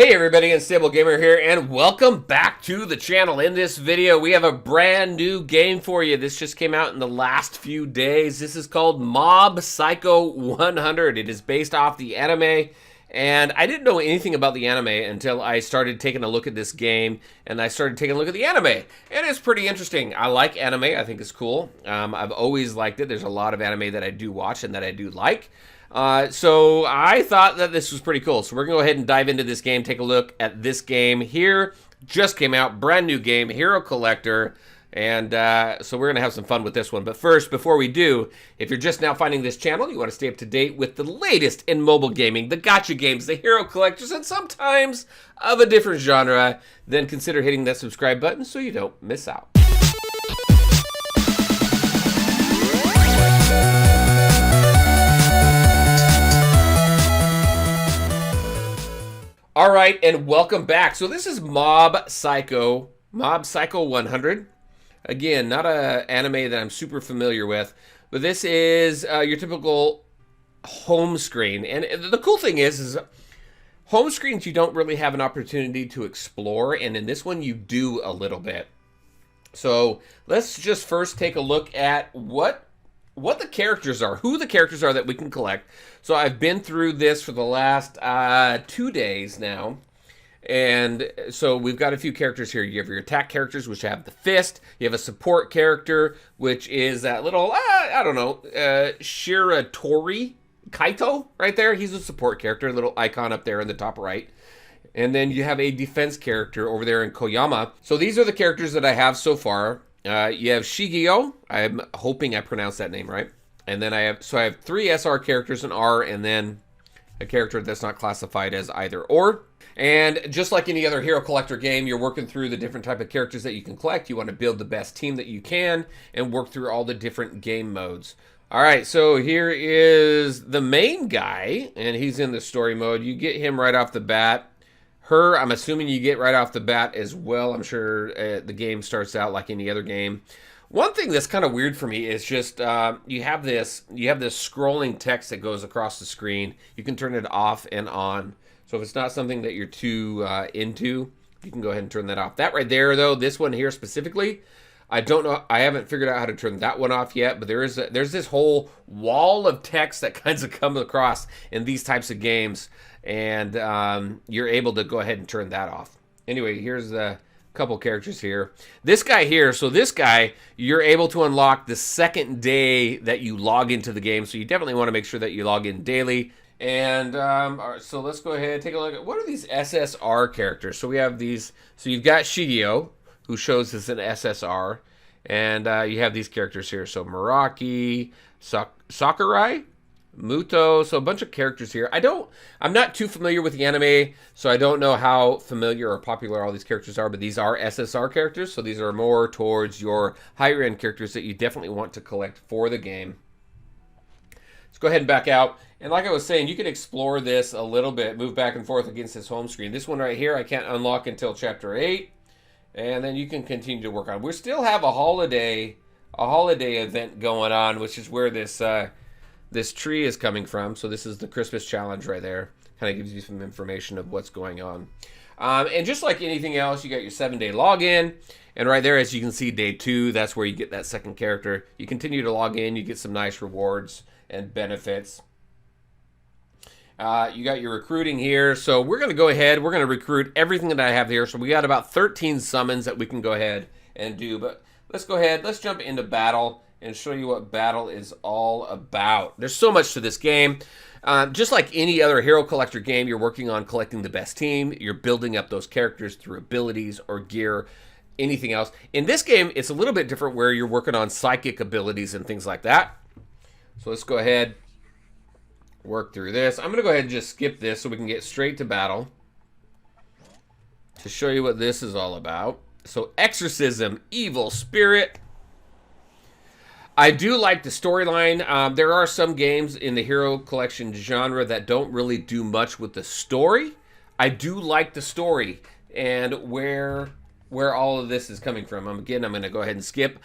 Hey everybody, Unstable Gamer here, and welcome back to the channel. In this video, we have a brand new game for you. This just came out in the last few days. This is called Mob Psycho 100. It is based off the anime, and I didn't know anything about the anime until I started taking a look at this game, and I started taking a look at the anime, and it's pretty interesting. I like anime. I think it's cool. I've always liked it. There's a lot of anime that I do watch and that I do like. So I thought that this was pretty cool. So we're going to go ahead and dive into this game, take a look at this game here. Just came out, brand new game, Hero Collector. And so we're going to have some fun with this one. But first, before we do, if you're just now finding this channel, you want to stay up to date with the latest in mobile gaming, the gacha games, the hero collectors, and sometimes of a different genre, then consider hitting that subscribe button so you don't miss out. All right, and welcome back. So this is Mob Psycho 100. Again, not an anime that I'm super familiar with, but this is your typical home screen. And the cool thing is home screens you don't really have an opportunity to explore, and in this one you do a little bit. So let's just first take a look at what the characters are, who the characters are that we can collect. So I've been through this for the last 2 days now. And so we've got a few characters here. You have your attack characters, which have the fist. You have a support character, which is that little, I don't know, Shiratori Kaito right there. He's a support character, a little icon up there in the top right. And then you have a defense character over there in Koyama. So these are the characters that I have so far. You have Shigeo. I'm hoping I pronounced that name right. And then I have 3 SR characters in R, and then a character that's not classified as either or. And just like any other Hero Collector game, you're working through the different type of characters that you can collect. You want to build the best team that you can and work through all the different game modes. All right, so here is the main guy, and he's in the story mode. You get him right off the bat. Her, I'm assuming you get right off the bat as well. I'm sure the game starts out like any other game. One thing that's kind of weird for me is just you have this scrolling text that goes across the screen. You can turn it off and on. So if it's not something that you're too into, you can go ahead and turn that off. That right there, though, this one here specifically, I don't know. I haven't figured out how to turn that one off yet. But there's this whole wall of text that kind of comes across in these types of games. And you're able to go ahead and turn that off. Anyway, here's a couple characters here. This guy here, so this guy, you're able to unlock the second day that you log into the game. So you definitely want to make sure that you log in daily. And all right, so let's go ahead and take a look at what are these SSR characters. So we have these, so you've got Shigeo, who shows as an SSR. And you have these characters here. So Meraki, Sakurai, Muto, so a bunch of characters here. I'm not too familiar with the anime, so I don't know how familiar or popular all these characters are, but these are SSR characters, so these are more towards your higher end characters that you definitely want to collect for the game. Let's go ahead and back out. And like I was saying, you can explore this a little bit, move back and forth against this home screen. This one right here, I can't unlock until chapter 8, and then you can continue to work on. We still have a holiday event going on, which is where this tree is coming from. So this is the Christmas challenge right there. Kind of gives you some information of what's going on. And just like anything else, you got your 7-day login. And right there, as you can see, day 2, that's where you get that second character. You continue to log in, you get some nice rewards and benefits. You got your recruiting here. So we're going to go ahead. We're going to recruit everything that I have here. So we got about 13 summons that we can go ahead and do. But let's go ahead. Let's jump into battle and show you what battle is all about. There's so much to this game. Just like any other Hero Collector game, you're working on collecting the best team. You're building up those characters through abilities or gear, anything else. In this game, it's a little bit different where you're working on psychic abilities and things like that. So let's go ahead, work through this. I'm going to go ahead and just skip this so we can get straight to battle to show you what this is all about. So Exorcism, Evil Spirit. I do like the storyline. There are some games in the Hero Collection genre that don't really do much with the story. I do like the story and where all of this is coming from. Again, I'm going to go ahead and skip.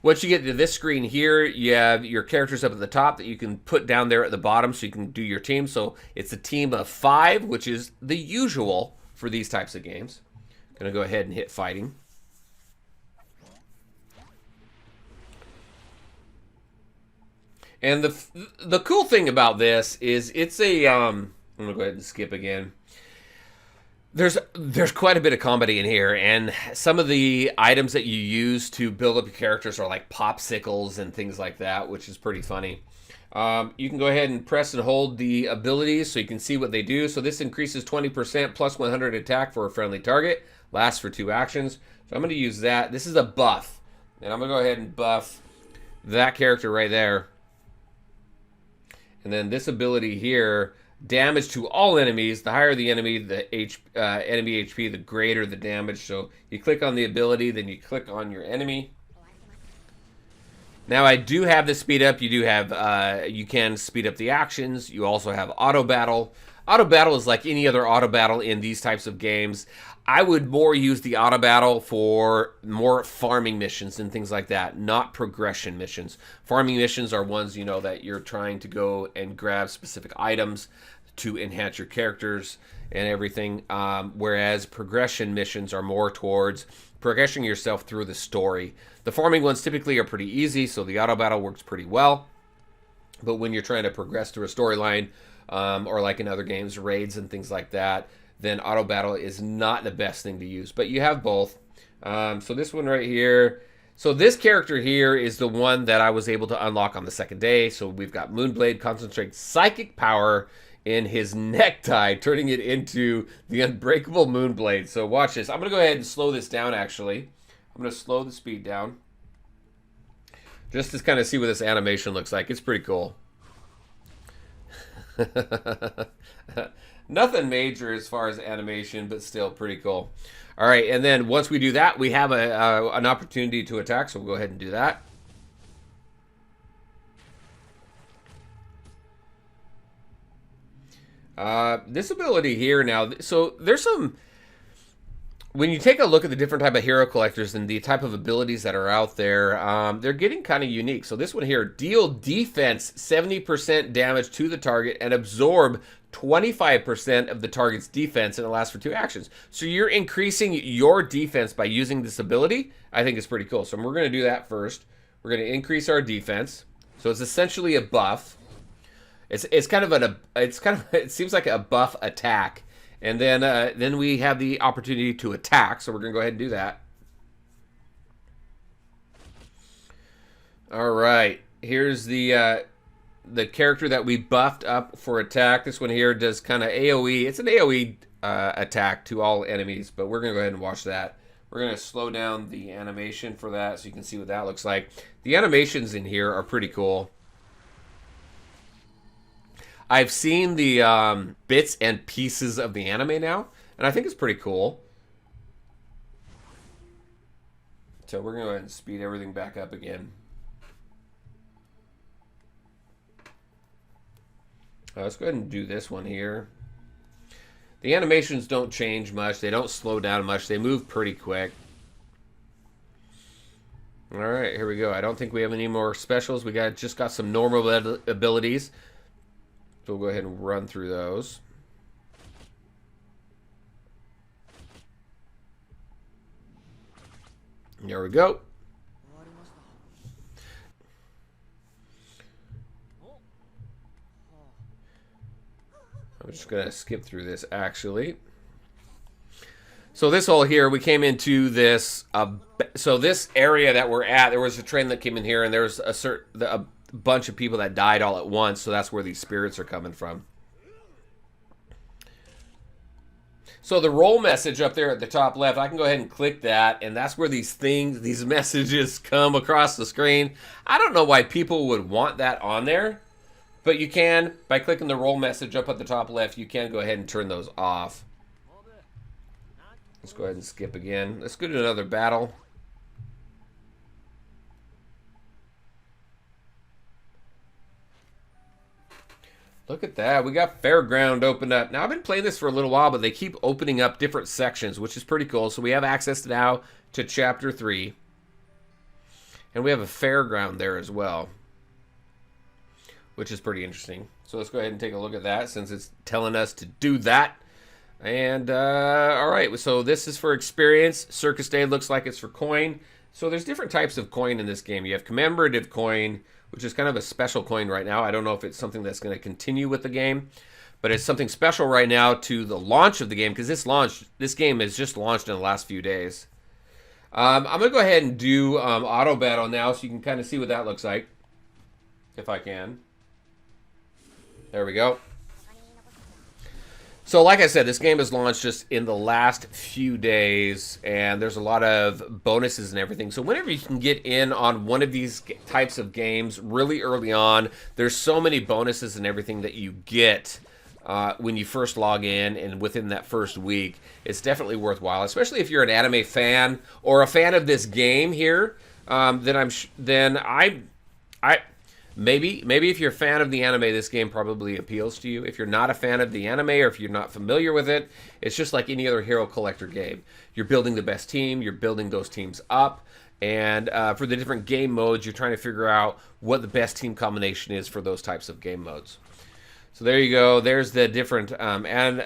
Once you get to this screen here, you have your characters up at the top that you can put down there at the bottom so you can do your team. So it's a team of 5, which is the usual for these types of games. Gonna go ahead and hit fighting. And the cool thing about this is it's a I'm gonna go ahead and skip again. There's quite a bit of comedy in here, and some of the items that you use to build up your characters are like popsicles and things like that, which is pretty funny. You can go ahead and press and hold the abilities so you can see what they do. So this increases 20% plus 100 attack for a friendly target. Lasts for 2 actions. So I'm going to use that. This is a buff, and I'm going to go ahead and buff that character right there. And then this ability here, damage to all enemies. The higher the enemy, the enemy HP, the greater the damage. So you click on the ability, then you click on your enemy. Now I do have this speed up. You do have, you can speed up the actions. You also have auto battle. Auto battle is like any other auto battle in these types of games. I would more use the auto battle for more farming missions and things like that, not progression missions. Farming missions are ones, you know, that you're trying to go and grab specific items to enhance your characters and everything, whereas progression missions are more towards progressing yourself through the story. The farming ones typically are pretty easy, so the auto battle works pretty well. But when you're trying to progress through a storyline, or like in other games, raids and things like that, then auto battle is not the best thing to use. But you have both. So this one right here. So this character here is the one that I was able to unlock on the second day. So we've got Moonblade concentrates psychic power in his necktie, turning it into the unbreakable Moonblade. So watch this. I'm going to go ahead and slow this down, actually. I'm going to slow the speed down, just to kind of see what this animation looks like. It's pretty cool. Nothing major as far as animation, but still pretty cool. All right, and then once we do that, we have an opportunity to attack, so we'll go ahead and do that. This ability here now, so there's some, when you take a look at the different type of hero collectors and the type of abilities that are out there, they're getting kind of unique. So this one here, deal defense 70% damage to the target and absorb 25% of the target's defense, and it lasts for 2 actions. So you're increasing your defense by using this ability. I think it's pretty cool. So we're going to do that first. We're going to increase our defense. So it's essentially a buff. It's kind of it seems like a buff attack. And then we have the opportunity to attack, so we're going to go ahead and do that. All right, here's the character that we buffed up for attack. This one here does kind of AoE. It's an AoE attack to all enemies, but we're going to go ahead and watch that. We're going to slow down the animation for that so you can see what that looks like. The animations in here are pretty cool. I've seen the bits and pieces of the anime now, and I think it's pretty cool. So we're going to go ahead and speed everything back up again. Let's go ahead and do this one here. The animations don't change much. They don't slow down much. They move pretty quick. All right, here we go. I don't think we have any more specials. We just got some normal abilities. So we'll go ahead and run through those. There we go. I'm just going to skip through this, actually. So this hole here, we came into this, so this area that we're at, there was a train that came in here, and there was a bunch of people that died all at once, so that's where these spirits are coming from. So the roll message up there at the top left, I can go ahead and click that, and that's where these messages come across the screen. I don't know why people would want that on there, but you can, by clicking the roll message up at the top left, you can go ahead and turn those off. Let's go ahead and skip again. Let's go to another battle. Look at that. We got Fairground opened up. Now, I've been playing this for a little while, but they keep opening up different sections, which is pretty cool. So we have access now to Chapter 3. And we have a Fairground there as well, which is pretty interesting. So let's go ahead and take a look at that since it's telling us to do that. And all right, so this is for experience. Circus Day looks like it's for coin. So there's different types of coin in this game. You have commemorative coin, which is kind of a special coin right now. I don't know if it's something that's going to continue with the game, but it's something special right now to the launch of the game, because this game has just launched in the last few days. I'm going to go ahead and do auto battle now, so you can kind of see what that looks like, if I can. There we go. So like I said, this game has launched just in the last few days, and there's a lot of bonuses and everything. So whenever you can get in on one of these types of games really early on, there's so many bonuses and everything that you get when you first log in and within that first week. It's definitely worthwhile, especially if you're an anime fan or a fan of this game here. Maybe if you're a fan of the anime, this game probably appeals to you. If you're not a fan of the anime, or if you're not familiar with it, it's just like any other hero collector game. You're building the best team, you're building those teams up, and for the different game modes, you're trying to figure out what the best team combination is for those types of game modes. So there you go. There's the different, there's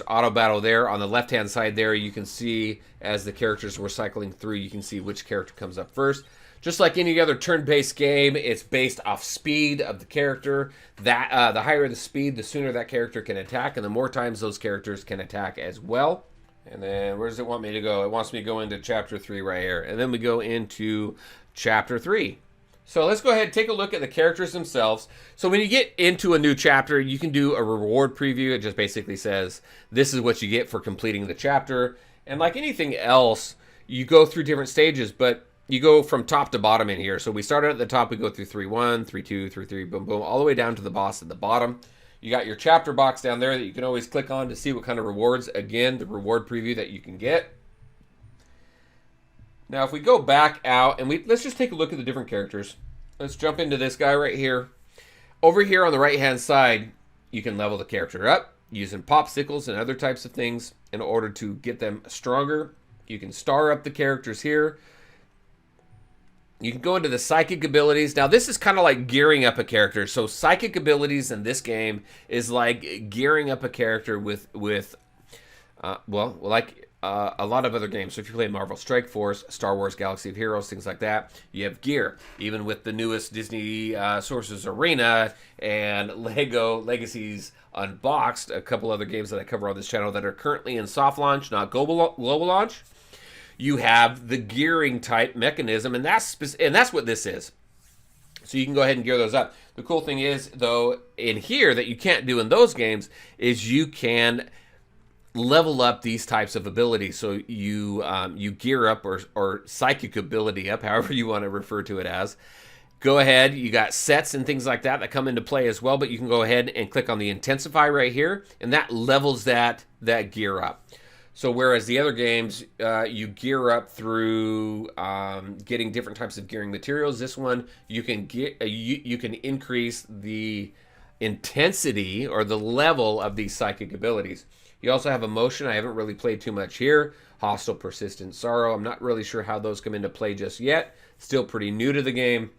auto battle there. On the left-hand side there, you can see as the characters were cycling through, you can see which character comes up first. Just like any other turn-based game, it's based off speed of the character. That the higher the speed, the sooner that character can attack, and the more times those characters can attack as well. And then where does it want me to go? It wants me to go into Chapter 3 right here. And then we go into Chapter 3. So let's go ahead and take a look at the characters themselves. So when you get into a new chapter, you can do a reward preview. It just basically says, this is what you get for completing the chapter. And like anything else, you go through different stages, but you go from top to bottom in here. So we started at the top, we go through 3-1, 3-2, 3-3, boom, boom, all the way down to the boss at the bottom. You got your chapter box down there that you can always click on to see what kind of rewards, again, the reward preview that you can get. Now, if we go back out and let's just take a look at the different characters. Let's jump into this guy right here. Over here on the right-hand side, you can level the character up using popsicles and other types of things in order to get them stronger. You can star up the characters here. You can go into the psychic abilities. Now, this is kind of like gearing up a character. So, psychic abilities in this game is like gearing up a character with a lot of other games. So, if you play Marvel Strike Force, Star Wars Galaxy of Heroes, things like that, you have gear. Even with the newest Disney Sorcerer's Arena and Lego Legacies Unboxed, a couple other games that I cover on this channel that are currently in soft launch, not global launch. You have the gearing type mechanism, and that's what this is. So you can go ahead and gear those up. The cool thing is, though, in here that you can't do in those games is you can level up these types of abilities. So you gear up or psychic ability up, however you want to refer to it as. Go ahead, you got sets and things like that come into play as well, but you can go ahead and click on the intensify right here, and that levels that gear up. So whereas the other games, you gear up through getting different types of gearing materials, this one you can increase the intensity or the level of these psychic abilities. You also have emotion. I haven't really played too much here. Hostile, persistent, sorrow. I'm not really sure how those come into play just yet. Still pretty new to the game.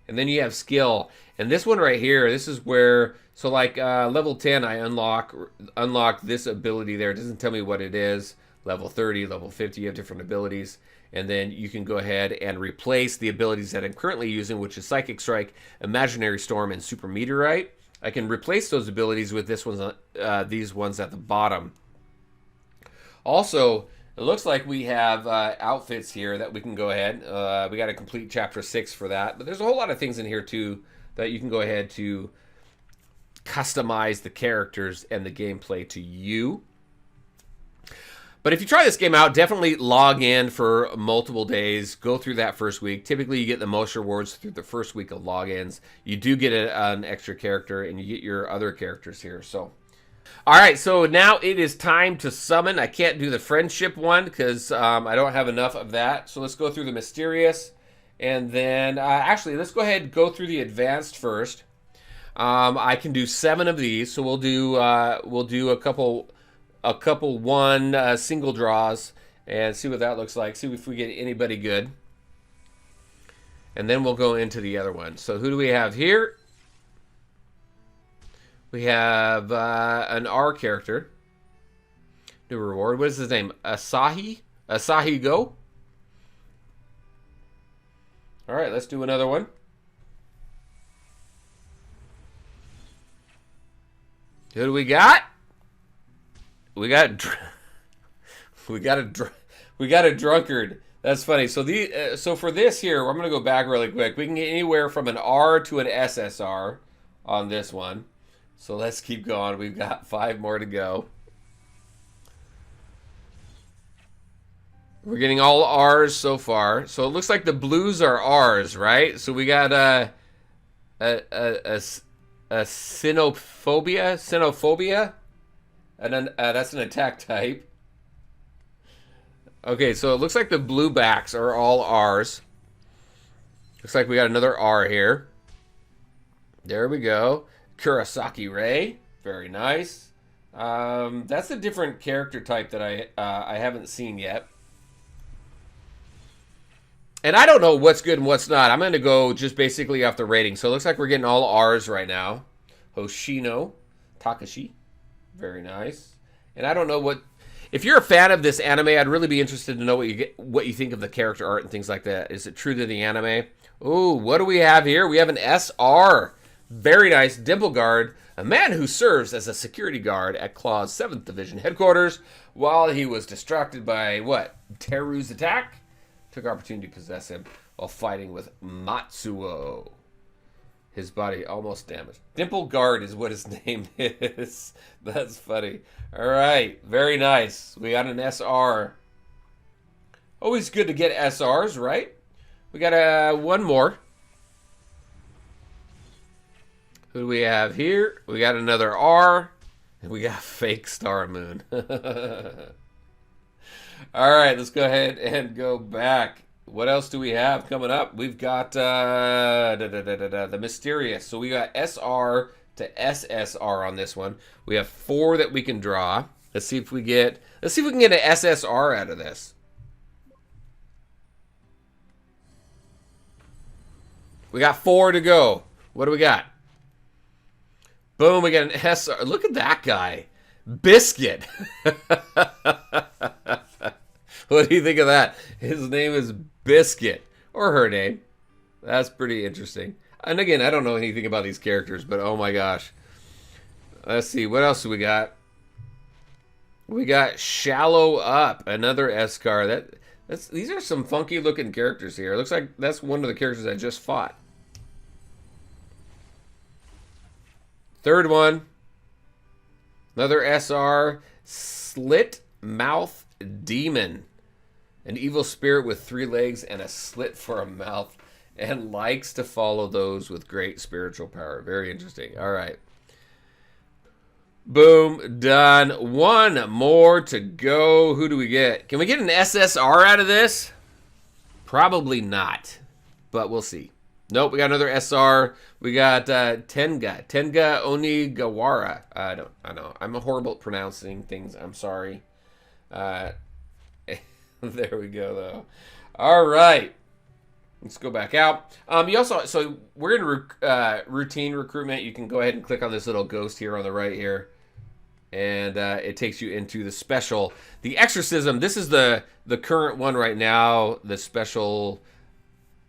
And then you have skill. And this one right here, this is where, so like level 10, I unlock this ability there. It doesn't tell me what it is. Level 30, level 50, you have different abilities. And then you can go ahead and replace the abilities that I'm currently using, which is Psychic Strike, Imaginary Storm, and Super Meteorite. I can replace those abilities with these ones at the bottom. Also, it looks like we have outfits here that we can go ahead. We got to complete Chapter 6 for that. But there's a whole lot of things in here, too, that you can go ahead to customize the characters and the gameplay to you. But if you try this game out, definitely log in for multiple days. Go through that first week. Typically, you get the most rewards through the first week of logins. You do get an extra character, and you get your other characters here. So, all right, so now it is time to summon. I can't do the friendship one because I don't have enough of that. So let's go through the mysterious, and then actually let's go ahead and go through the advanced first. I can do 7 of these, so we'll do a couple single draws and see what that looks like. See if we get anybody good, and then we'll go into the other one. So who do we have here? We have an R character. New reward. What is his name? Asahi? Asahi Go? Alright, let's do another one. Who do we got? We got a drunkard. That's funny. So so for this here, I'm gonna go back really quick. We can get anywhere from an R to an SSR on this one. So let's keep going. We've got 5 more to go. We're getting all R's so far. So it looks like the blues are R's, right? So we got a Cynophobia, and then that's an attack type. Okay, so it looks like the blue backs are all R's. Looks like we got another R here. There we go. Kurosaki Ray, very nice. That's a different character type that I haven't seen yet. And I don't know what's good and what's not. I'm going to go just basically off the rating. So it looks like we're getting all R's right now. Hoshino Takashi. Very nice. And I don't know what... If you're a fan of this anime, I'd really be interested to know what you think of the character art and things like that. Is it true to the anime? Ooh, what do we have here? We have an SR. Very nice. Dimple Guard. A man who serves as a security guard at Claw's 7th Division headquarters while he was distracted by, what? Teru's attack? Took opportunity to possess him while fighting with Matsuo. His body almost damaged. Dimple Guard is what his name is. That's funny. All right. Very nice. We got an SR. Always good to get SRs, right? We got one more. Who do we have here? We got another R. And we got fake Star Moon. All right, let's go ahead and go back. What else do we have coming up? We've got the Mysterious. So we got SR to SSR on this one. We have 4 that we can draw. Let's see if we can get an SSR out of this. We got 4 to go. What do we got? Boom, we got an SR. Look at that guy. Biscuit. What do you think of that? His name is Biscuit. Or her name. That's pretty interesting. And again, I don't know anything about these characters, but oh my gosh. Let's see, what else do we got? We got Shallow Up, another S-Car. These are some funky looking characters here. It looks like that's one of the characters I just fought. Third one. Another SR. Slit Mouth Demon. An evil spirit with 3 legs and a slit for a mouth, and likes to follow those with great spiritual power. Very interesting. All right. Boom. Done. 1 more to go. Who do we get? Can we get an SSR out of this? Probably not, but we'll see. Nope, we got another SR. We got Tenga Onigawara. I know. I'm horrible at pronouncing things. I'm sorry. There we go, though. All right. Let's go back out. So we're in routine recruitment. You can go ahead and click on this little ghost here on the right here. And it takes you into the special. The Exorcism, this is the current one right now. The special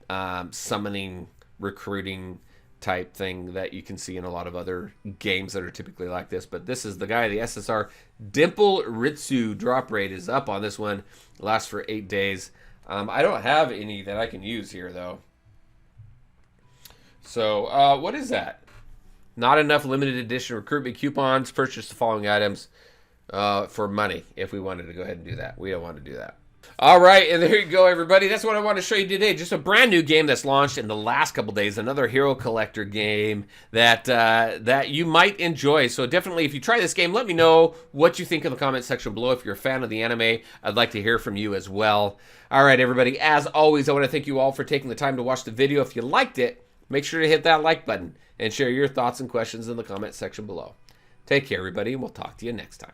summoning, recruiting type thing that you can see in a lot of other games that are typically like this. But this is the guy, the SSR. Dimple Ritsu drop rate is up on this one. It lasts for 8 days. I don't have any that I can use here, though. So, what is that? Not enough limited edition recruitment coupons. Purchase the following items for money if we wanted to go ahead and do that. We don't want to do that. All right, and there you go, everybody. That's what I want to show you today. Just a brand new game that's launched in the last couple days. Another Hero Collector game that you might enjoy. So definitely, if you try this game, let me know what you think in the comment section below. If you're a fan of the anime, I'd like to hear from you as well. All right, everybody. As always, I want to thank you all for taking the time to watch the video. If you liked it, make sure to hit that like button and share your thoughts and questions in the comment section below. Take care, everybody, and we'll talk to you next time.